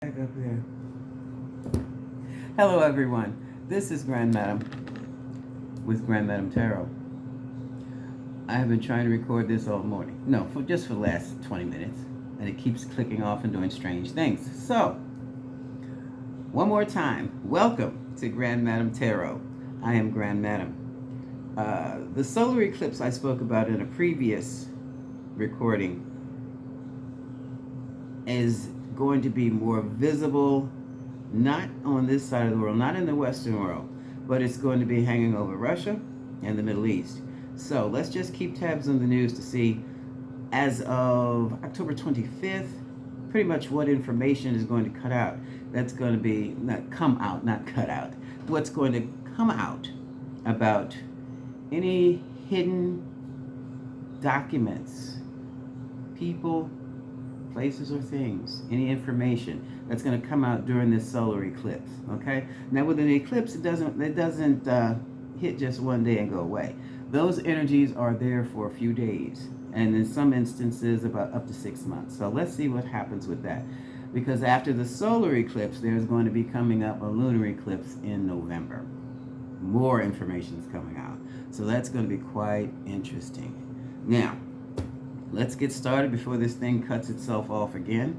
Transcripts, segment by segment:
Back up there. Hello, everyone. This is Grand Madam with Grand Madam Tarot. I have been trying to record this all morning. No, for the last 20 minutes, and it keeps clicking off and doing strange things. So, one more time, welcome to Grand Madam Tarot. I am Grand Madam. The solar eclipse I spoke about in a previous recording is going to be more visible, not on this side of the world, not in the Western world, but it's going to be hanging over Russia and the Middle East. So let's just keep tabs on the news to see, as of October 25th, pretty much what information is going to cut out. That's going to be, not come out, not cut out. What's going to come out about any hidden documents, people, places, or things, any information that's going to come out during this solar eclipse. Okay. Now, with an eclipse, it doesn't hit just one day and go away. Those energies are there for a few days, and in some instances, about up to 6 months. So let's see what happens with that, because after the solar eclipse, there's going to be coming up a lunar eclipse in November. More information is coming out, so that's going to be quite interesting. Now, let's get started before this thing cuts itself off again.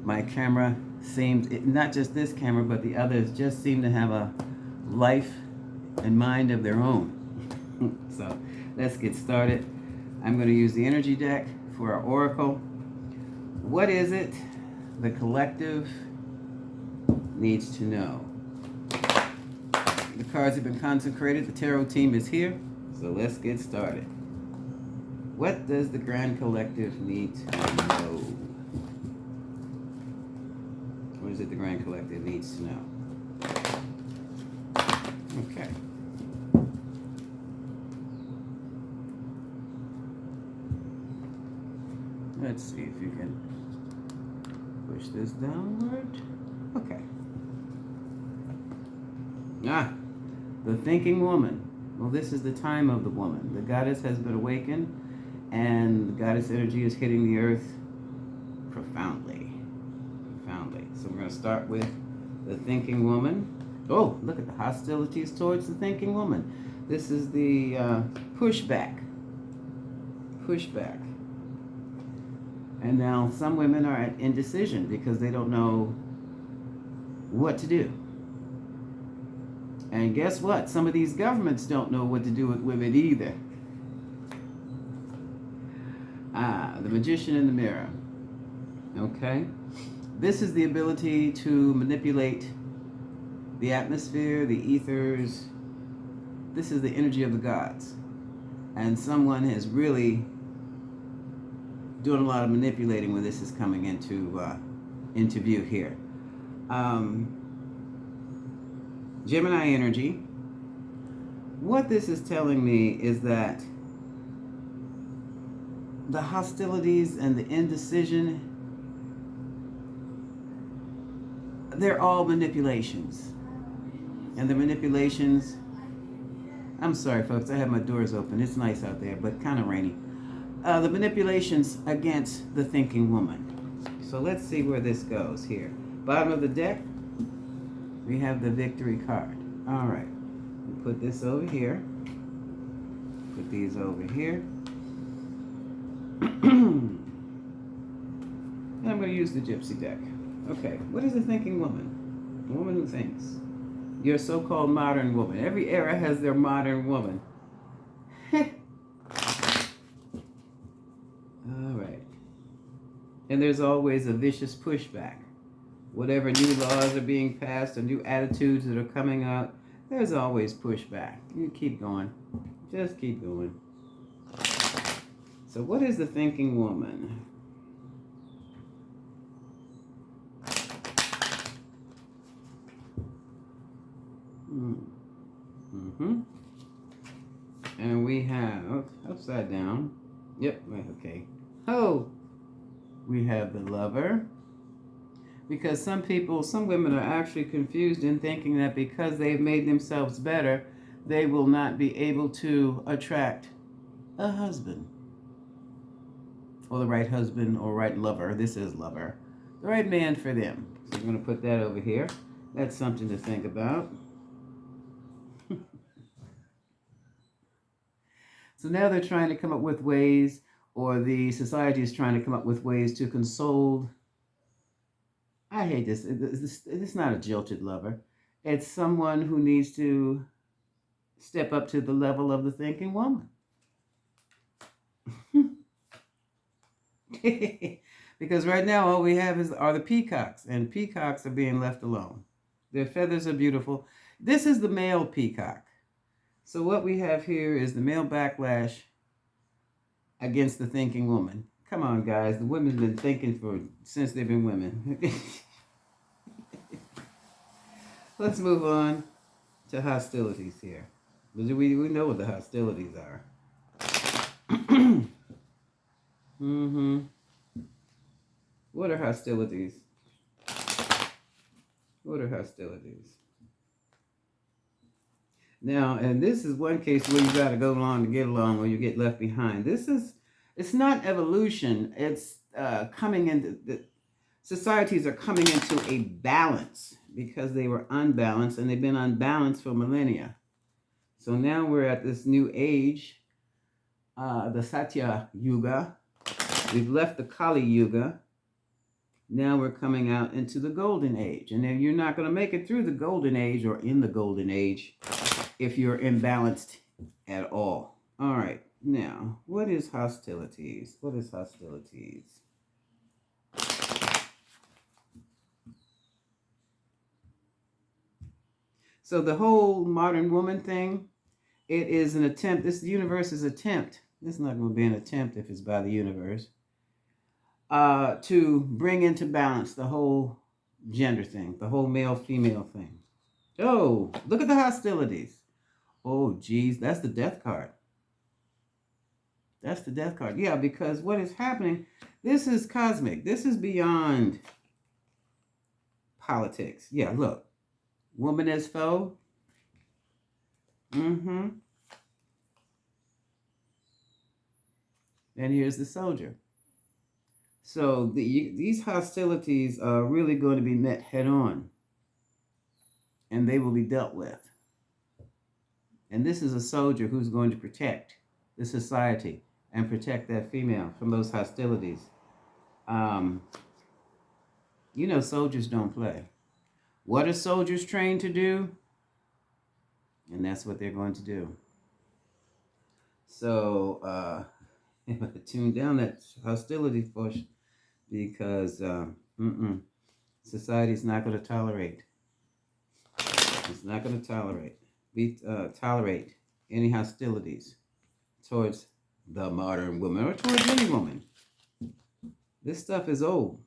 My camera seems, not just this camera, but the others just seem to have a life and mind of their own. So let's get started. I'm going to use the energy deck for our oracle. What is it the collective needs to know? The cards have been consecrated. The tarot team is here. So let's get started. What does the Grand Collective need to know? What is it the Grand Collective needs to know? Okay. Let's see if you can push this downward. Okay. The thinking woman. Well, this is the time of the woman. The goddess has been awakened, and the goddess energy is hitting the earth profoundly. Profoundly. So we're going to start with the thinking woman. Oh, look at the hostilities towards the thinking woman. This is the pushback. Pushback. And now some women are at indecision because they don't know what to do. And guess what? Some of these governments don't know what to do with women either. The Magician in the Mirror. Okay? This is the ability to manipulate the atmosphere, the ethers. This is the energy of the gods. And someone is really doing a lot of manipulating when this is coming into view here. Gemini energy. What this is telling me is that the hostilities and the indecision, they're all manipulations. And the manipulations, I'm sorry folks, I have my doors open. It's nice out there, but kind of rainy. The manipulations against the thinking woman. So let's see where this goes here. Bottom of the deck, we have the victory card. All right. We put this over here. Put these over here. And I'm going to use the gypsy deck. Okay. What is the thinking woman? A woman who thinks. Your so-called modern woman. Every era has their modern woman. All right. And there's always a vicious pushback. Whatever new laws are being passed or new attitudes that are coming out, there's always pushback. You keep going. Just keep going. So what is the thinking woman? And we have, upside down. Yep, okay. Oh, we have the Lover. Because some women are actually confused in thinking that because they've made themselves better, they will not be able to attract a husband. Or the right husband or right lover. This is lover. The right man for them. So I'm going to put that over here. That's something to think about. So now they're trying to come up with ways, or the society is trying to come up with ways to console. I hate this. It's not a jilted lover. It's someone who needs to step up to the level of the thinking woman. Because right now all we have are the peacocks, and peacocks are being left alone. Their feathers are beautiful. This is the male peacock. So what we have here is the male backlash against the thinking woman. Come on, guys. The women's been thinking since they've been women. Let's move on to hostilities here. We know what the hostilities are. Mm-hmm. What are hostilities? What are hostilities? Now, and this is one case where you got to go along to get along, or you get left behind. It's not evolution. It's coming into societies are coming into a balance because they were unbalanced, and they've been unbalanced for millennia. So now we're at this new age, the Satya Yuga. We've left the Kali Yuga. Now we're coming out into the Golden Age. And then you're not going to make it through the Golden Age or in the Golden Age if you're imbalanced at all. All right. Now, what is hostilities? What is hostilities? So the whole modern woman thing, it is an attempt. This universe's attempt. This is not going to be an attempt if it's by the universe. To bring into balance the whole gender thing, the whole male-female thing. Oh, look at the hostilities. Oh, geez, that's the death card. That's the death card. Yeah, because what is happening, this is cosmic. This is beyond politics. Yeah, look. Woman as foe. Mm-hmm. And here's the soldier. So these hostilities are really going to be met head on. And they will be dealt with. And this is a soldier who's going to protect the society and protect that female from those hostilities. Soldiers don't play. What are soldiers trained to do? And that's what they're going to do. So, tune down that hostility push, because society is not going to tolerate. It's not going to tolerate any hostilities towards the modern woman or towards any woman. This stuff is old.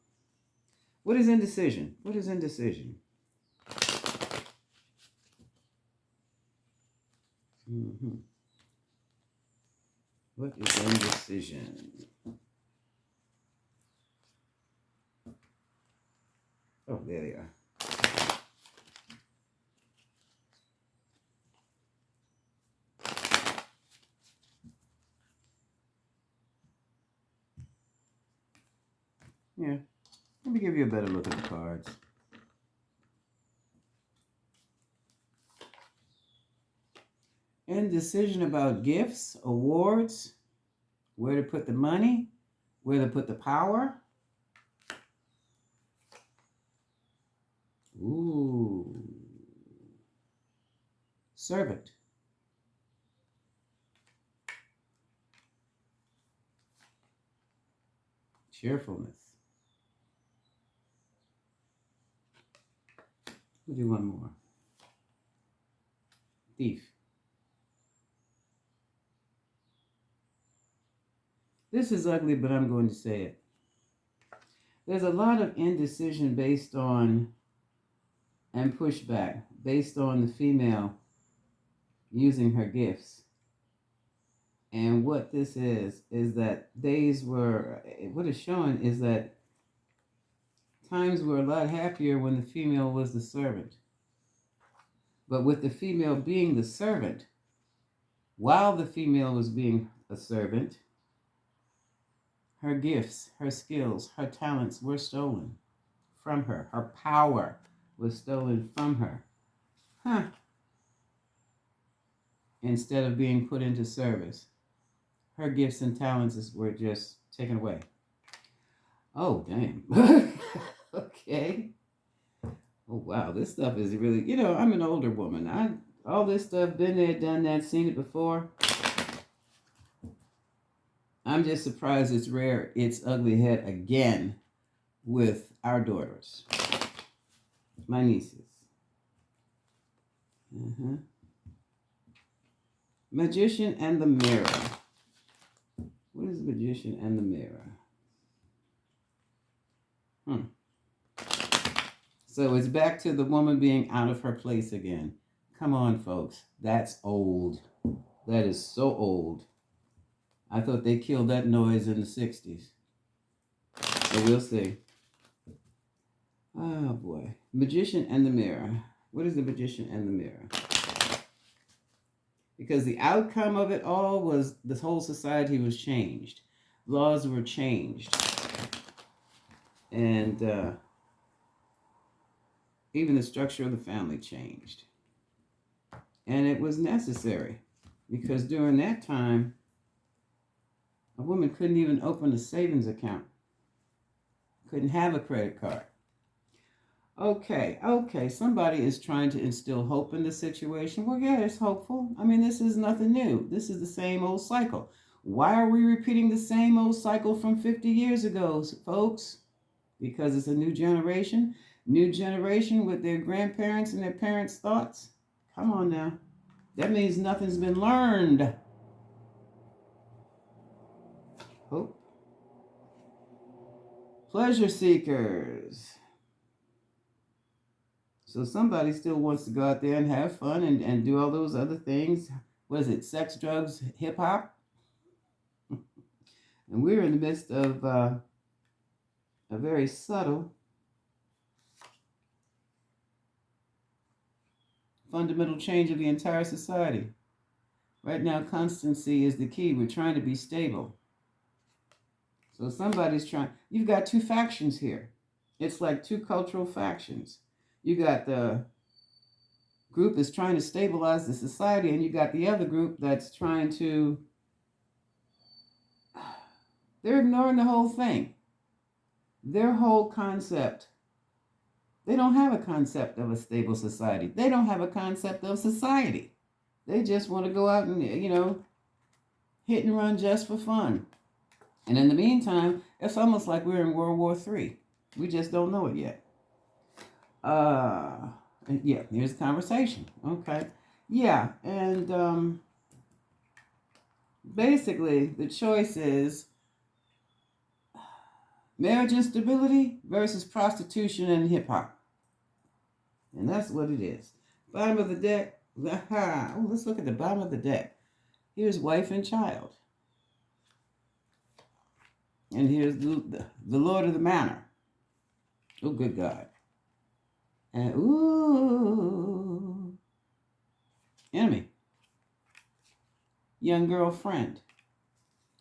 What is indecision? What is indecision? Mm-hmm. What is indecision? Oh, there they are. Yeah. Let me give you a better look at the cards. Indecision about gifts, awards, where to put the money, where to put the power. Ooh. Servant. Cheerfulness. We'll do one more. Thief. This is ugly, but I'm going to say it. There's a lot of indecision based on, and pushback based on the female using her gifts. And what this is that what it's showing is that times were a lot happier when the female was the servant. But with the female being the servant, while the female was being a servant, her gifts, her skills, her talents were stolen from her. Her power was stolen from her. Huh. Instead of being put into service, her gifts and talents were just taken away. Oh, damn. Okay. Oh, wow. This stuff is really, I'm an older woman. All this stuff, been there, done that, seen it before. I'm just surprised it's rare its ugly head again with our daughters, my nieces. Magician and the Mirror. What is Magician and the Mirror? So it's back to the woman being out of her place again. Come on, folks. That's old. That is so old. I thought they killed that noise in the 60s. So we'll see. Oh, boy. Magician and the Mirror. What is the Magician and the Mirror? Because the outcome of it all was this whole society was changed. Laws were changed. And even the structure of the family changed. And it was necessary because during that time, a woman couldn't even open a savings account, couldn't have a credit card. Okay, somebody is trying to instill hope in the situation. Well, yeah, it's hopeful. I mean, this is nothing new. This is the same old cycle. Why are we repeating the same old cycle from 50 years ago, folks? Because it's a new generation with their grandparents and their parents' thoughts. Come on now. That means nothing's been learned. Hope. Pleasure seekers. So somebody still wants to go out there and have fun and do all those other things. What is it? Sex, drugs, hip hop? And we're in the midst of a very subtle, fundamental change of the entire society. Right now, constancy is the key. We're trying to be stable. So somebody's trying. You've got two factions here. It's like two cultural factions. You got the group that's trying to stabilize the society, and you got the other group that's trying to. They're ignoring the whole thing. Their whole concept. They don't have a concept of a stable society. They don't have a concept of society. They just want to go out and, hit and run just for fun. And in the meantime, it's almost like we're in World War III. We just don't know it yet. Yeah, here's the conversation. Okay. Yeah, and basically the choice is marriage instability versus prostitution and hip hop. And that's what it is. Bottom of the deck. Oh, let's look at the bottom of the deck. Here's wife and child. And here's the Lord of the Manor. Oh, good God. And, ooh. Enemy. Young girlfriend.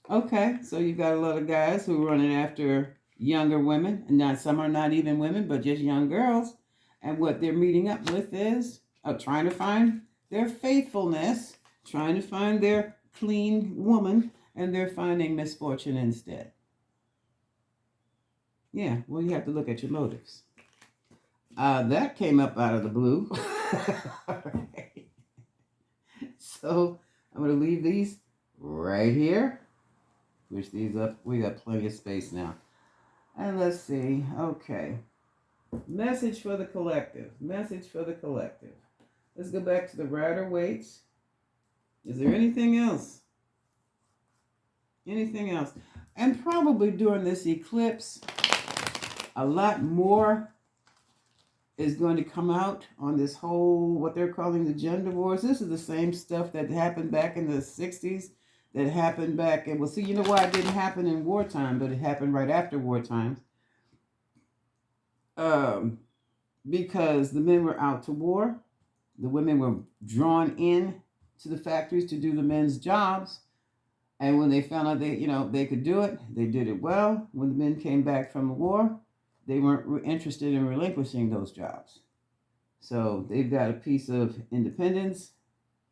Okay, so you got a lot of guys who are running after younger women. And now some are not even women, but just young girls. And what they're meeting up with is trying to find their faithfulness, trying to find their clean woman, and they're finding misfortune instead. Yeah, well, you have to look at your motives. That came up out of the blue. Right. So I'm going to leave these right here. Push these up. We got plenty of space now. And let's see. Okay. Message for the collective. Message for the collective. Let's go back to the Rider-Waite's. Is there anything else? Anything else? And probably during this eclipse, a lot more is going to come out on this whole, what they're calling the gender wars. This is the same stuff that happened back in the 60s, that happened back, and well, see, you know why it didn't happen in wartime, but it happened right after wartime. Because the men were out to war, the women were drawn in to the factories to do the men's jobs, and when they found out they could do it, they did it well. When the men came back from the war, they weren't interested in relinquishing those jobs. So they've got a piece of independence,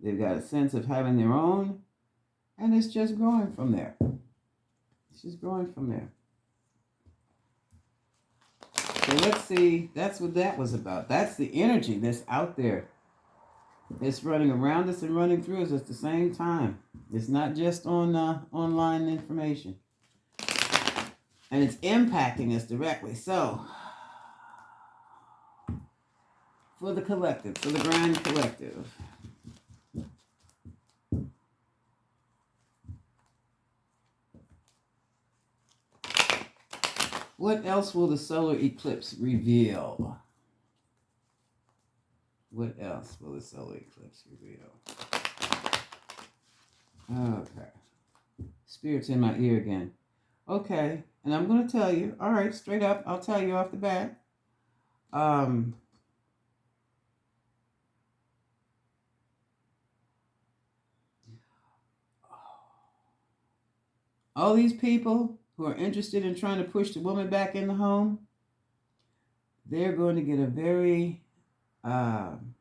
they've got a sense of having their own, and it's just growing from there. It's just growing from there. So let's see, that's what that was about. That's the energy that's out there. It's running around us and running through us at the same time. It's not just on online information. And it's impacting us directly. So, for the collective, for the grand collective. What else will the solar eclipse reveal? What else will the solar eclipse reveal? Okay. Spirit's in my ear again. Okay. And I'm going to tell you, all right, straight up, I'll tell you off the bat. All these people who are interested in trying to push the woman back in the home, they're going to get a very I'm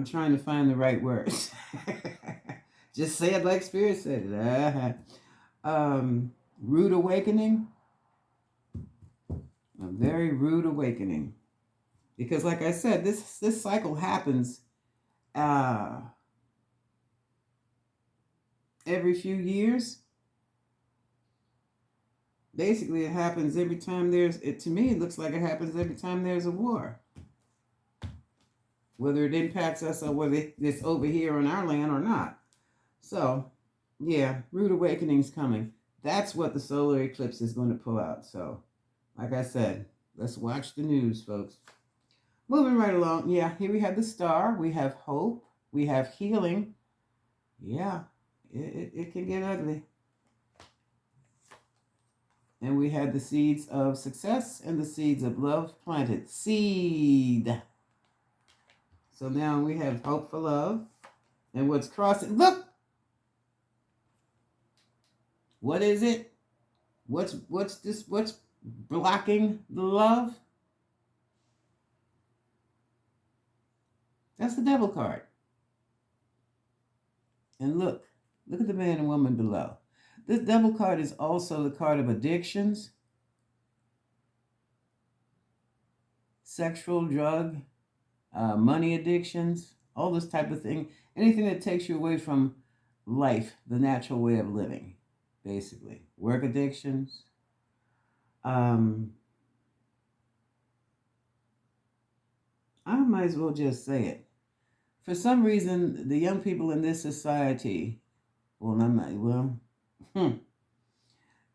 trying to find the right words. Just say it like Spirit said it. Rude awakening. A very rude awakening. Because like I said, this cycle happens every few years. Basically, it happens every time to me, it looks like it happens every time there's a war. Whether it impacts us or whether it's over here on our land or not. So, yeah, rude awakening's coming. That's what the solar eclipse is going to pull out. So, like I said, let's watch the news, folks. Moving right along. Yeah, here we have the star. We have hope. We have healing. Yeah, it can get ugly. And we have the seeds of success and the seeds of love planted. Seed. So now we have hope for love. And what's crossing? Look! What is it? What's blocking the love? That's the devil card. And look at the man and woman below. This devil card is also the card of addictions, sexual, drug, money addictions, all this type of thing. Anything that takes you away from life, the natural way of living, basically. Work addictions. I might as well just say it. For some reason, the young people in this society,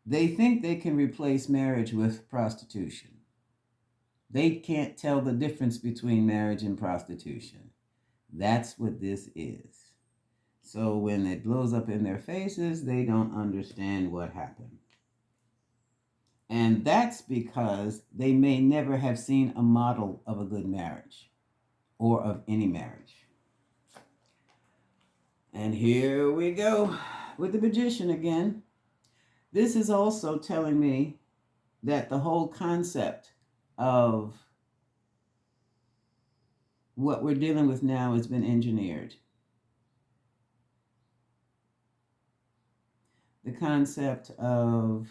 they think they can replace marriage with prostitution. They can't tell the difference between marriage and prostitution. That's what this is. So when it blows up in their faces, they don't understand what happened. And that's because they may never have seen a model of a good marriage or of any marriage. And here we go with the magician again. This is also telling me that the whole concept of what we're dealing with now has been engineered. The concept of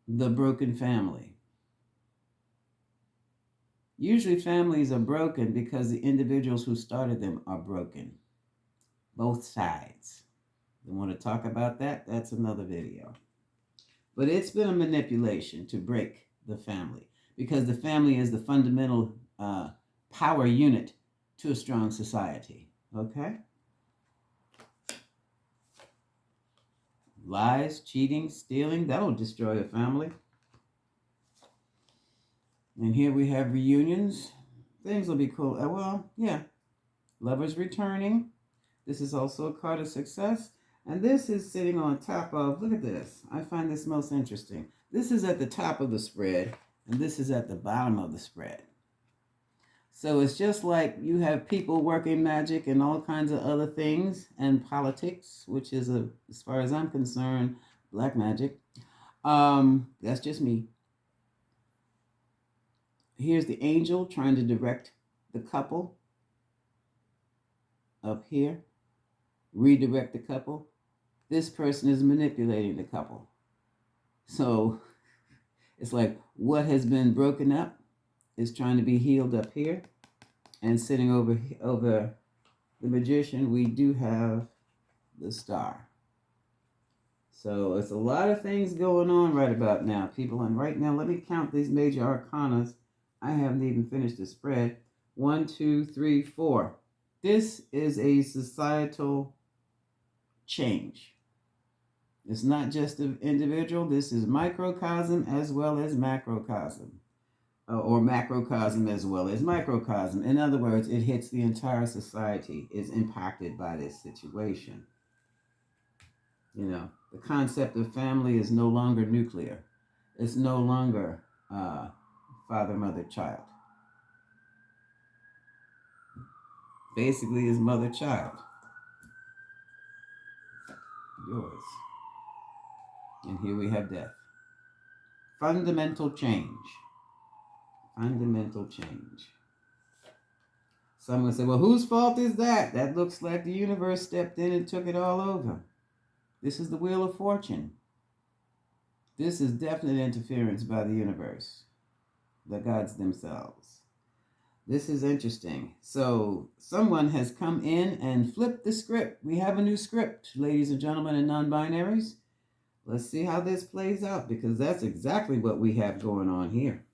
the broken family. Usually families are broken because the individuals who started them are broken. Both sides. You want to talk about that? That's another video. But it's been a manipulation to break the family because the family is the fundamental power unit to a strong society. Okay? Lies, cheating, stealing, that'll destroy a family. And here we have reunions. Things will be cool. Lovers returning. This is also a card of success. And this is sitting on top of, look at this. I find this most interesting. This is at the top of the spread, and this is at the bottom of the spread. So it's just like you have people working magic and all kinds of other things and politics, which is as far as I'm concerned, black magic. That's just me. Here's the angel trying to direct the couple up here, redirect the couple. This person is manipulating the couple. So it's like what has been broken up is trying to be healed up here, and sitting over the magician, we do have the star. So it's a lot of things going on right about now, people. And right now, let me count these major arcanas. I haven't even finished the spread. 1, 2, 3, 4. This is a societal change. It's not just an individual. This is microcosm as well as macrocosm, or macrocosm as well as microcosm. In other words, it hits the entire society, is impacted by this situation. You know, the concept of family is no longer nuclear. It's no longer father, mother, child. Basically, it's mother, child. Yours. And here we have death. Fundamental change. Fundamental change. Someone say, well, whose fault is that? That looks like the universe stepped in and took it all over. This is the Wheel of Fortune. This is definite interference by the universe, the gods themselves. This is interesting. So someone has come in and flipped the script. We have a new script, ladies and gentlemen and non-binaries. Let's see how this plays out, because that's exactly what we have going on here.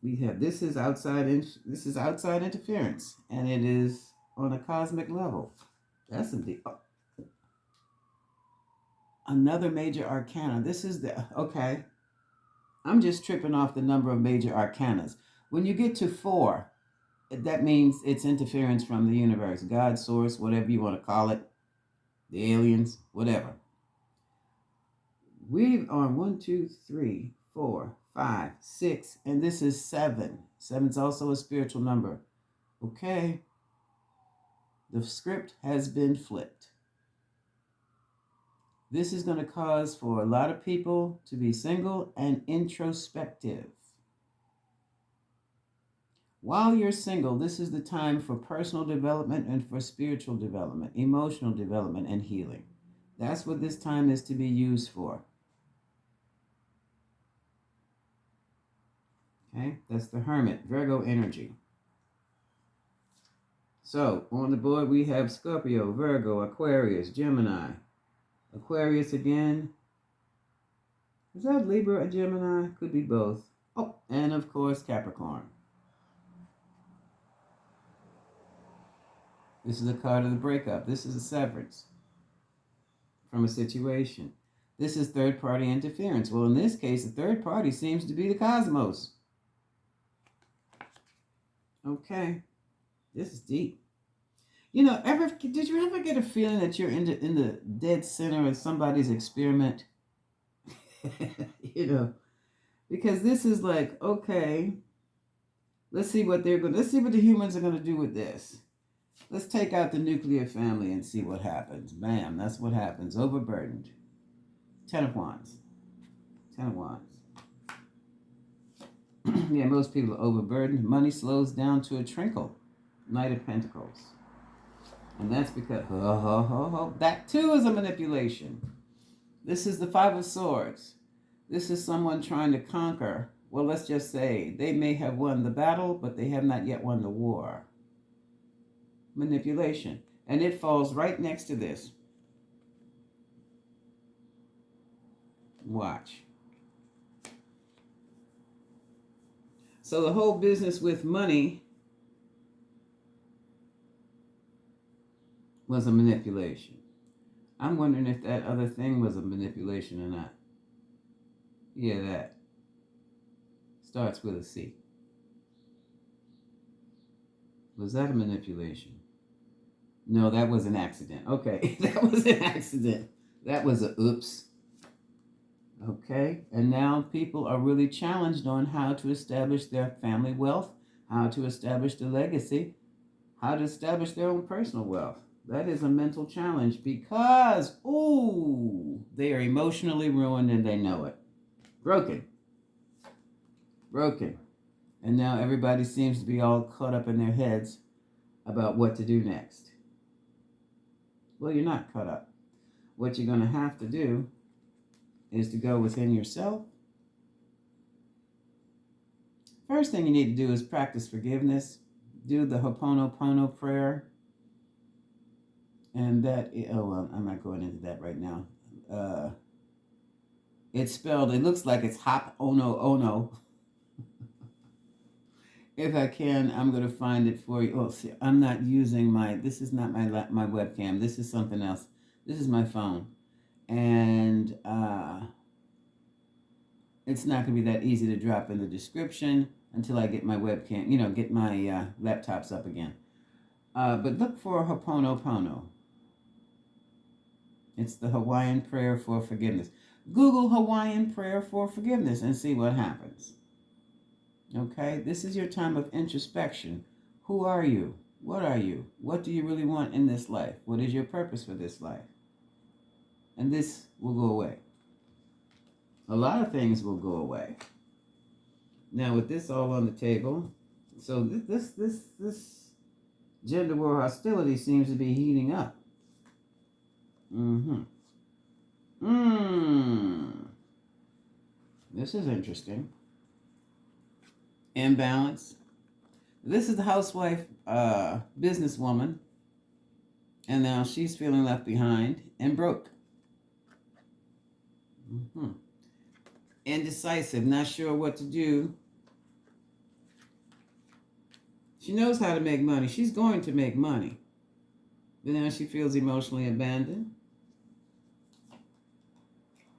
We have this is outside interference, and it is on a cosmic level. That's another major arcana. This is okay. I'm just tripping off the number of major arcanas. When you get to 4, that means it's interference from the universe, God, source, whatever you want to call it, the aliens, whatever. We are 1, 2, 3, 4, 5, 6, and this is 7. 7 is also a spiritual number. Okay. The script has been flipped. This is going to cause for a lot of people to be single and introspective. While you're single, this is the time for personal development and for spiritual development, emotional development, and healing. That's what this time is to be used for. Okay, that's the Hermit, Virgo energy. So, on the board we have Scorpio, Virgo, Aquarius, Gemini. Aquarius again. Is that Libra or Gemini? Could be both. Oh, and of course Capricorn. This is a card of the breakup. This is a severance from a situation. This is third-party interference. Well, in this case, the third party seems to be the cosmos. Okay, this is deep. You know, did you ever get a feeling that you're in the dead center of somebody's experiment? You know, because this is like, okay, let's see what the humans are going to do with this. Let's take out the nuclear family and see what happens. Bam, that's what happens. Overburdened. 10 of Wands. 10 of Wands. Yeah, most people are overburdened. Money slows down to a trickle. Knight of Pentacles. And that's because, that too is a manipulation. This is the Five of Swords. This is someone trying to conquer. Well, let's just say they may have won the battle, but they have not yet won the war. Manipulation. And it falls right next to this. Watch. So the whole business with money was a manipulation. I'm wondering if that other thing was a manipulation or not. Yeah, that. Starts with a C. Was that a manipulation? No, that was an accident. Okay, that was an accident. That was a oops. Okay, and now people are really challenged on how to establish their family wealth, how to establish the legacy, how to establish their own personal wealth. That is a mental challenge because, ooh, they are emotionally ruined and they know it. Broken. Broken. And now everybody seems to be all caught up in their heads about what to do next. Well, you're not caught up. What you're going to have to do is to go within yourself. First thing you need to do is practice forgiveness. Do the Ho'oponopono prayer. And that, well, I'm not going into that right now. It's spelled, it looks like it's Hop-ono-ono. If I can, I'm going to find it for you. Oh, see, I'm not using this is not my webcam. This is something else. This is my phone. And it's not going to be that easy to drop in the description until I get my webcam, get my laptops up again. But look for Ho'oponopono. It's the Hawaiian prayer for forgiveness. Google Hawaiian prayer for forgiveness and see what happens. Okay, this is your time of introspection. Who are you? What are you? What do you really want in this life? What is your purpose for this life? And this will go away. A lot of things will go away. Now, with this all on the table, so this gender war hostility seems to be heating up. This is interesting. Imbalance. This is the housewife, businesswoman, and now she's feeling left behind and broke. Indecisive, not sure what to do. She knows how to make money. She's going to make money. But now she feels emotionally abandoned.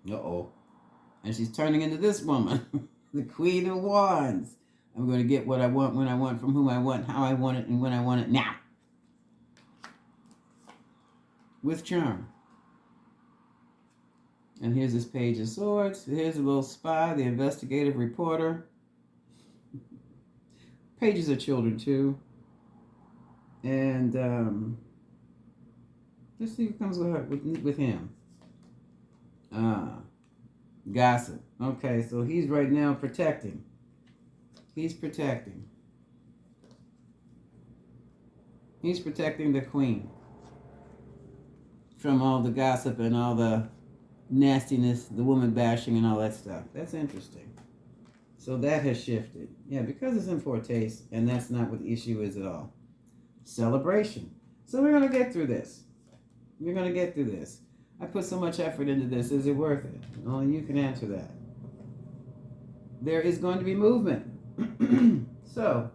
Uh-oh. And she's turning into this woman, the Queen of Wands. I'm going to get what I want, when I want, from whom I want, how I want it, and when I want it now. With charm. And here's this Page of Swords. Here's a little spy, the investigative reporter. Pages are children too. And let's see what comes with him. Gossip. Okay, so he's right now protecting. He's protecting. He's protecting the queen from all the gossip and all the nastiness, the woman bashing and all that stuff. That's interesting. So that has shifted. Yeah, because it's in poor taste, and that's not what the issue is at all. Celebration. So we're going to get through this. We're going to get through this. I put so much effort into this. Is it worth it? Only you can answer that. There is going to be movement. So,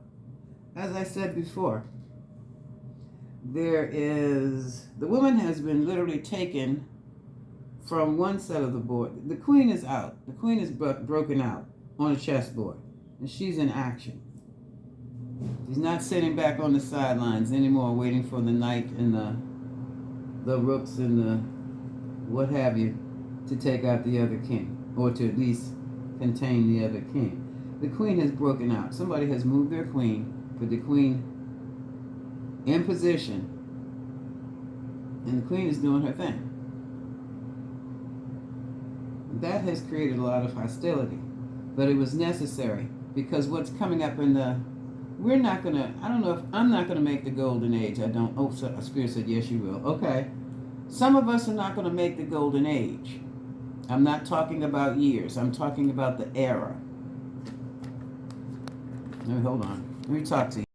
as I said before, the woman has been literally taken from one side of the board. The queen is out. The queen is broken out on a chessboard, and she's in action. She's not sitting back on the sidelines anymore, waiting for the knight and the rooks and the what have you to take out the other king, or to at least contain the other king. The queen has broken out. Somebody has moved their queen, put the queen in position, and the queen is doing her thing. That has created a lot of hostility, but it was necessary, because what's coming up in I'm not gonna make the golden age. Spirit said, yes, you will. Okay. Some of us are not going to make the golden age. I'm not talking about years. I'm talking about the era. Hold on. Let me talk to you.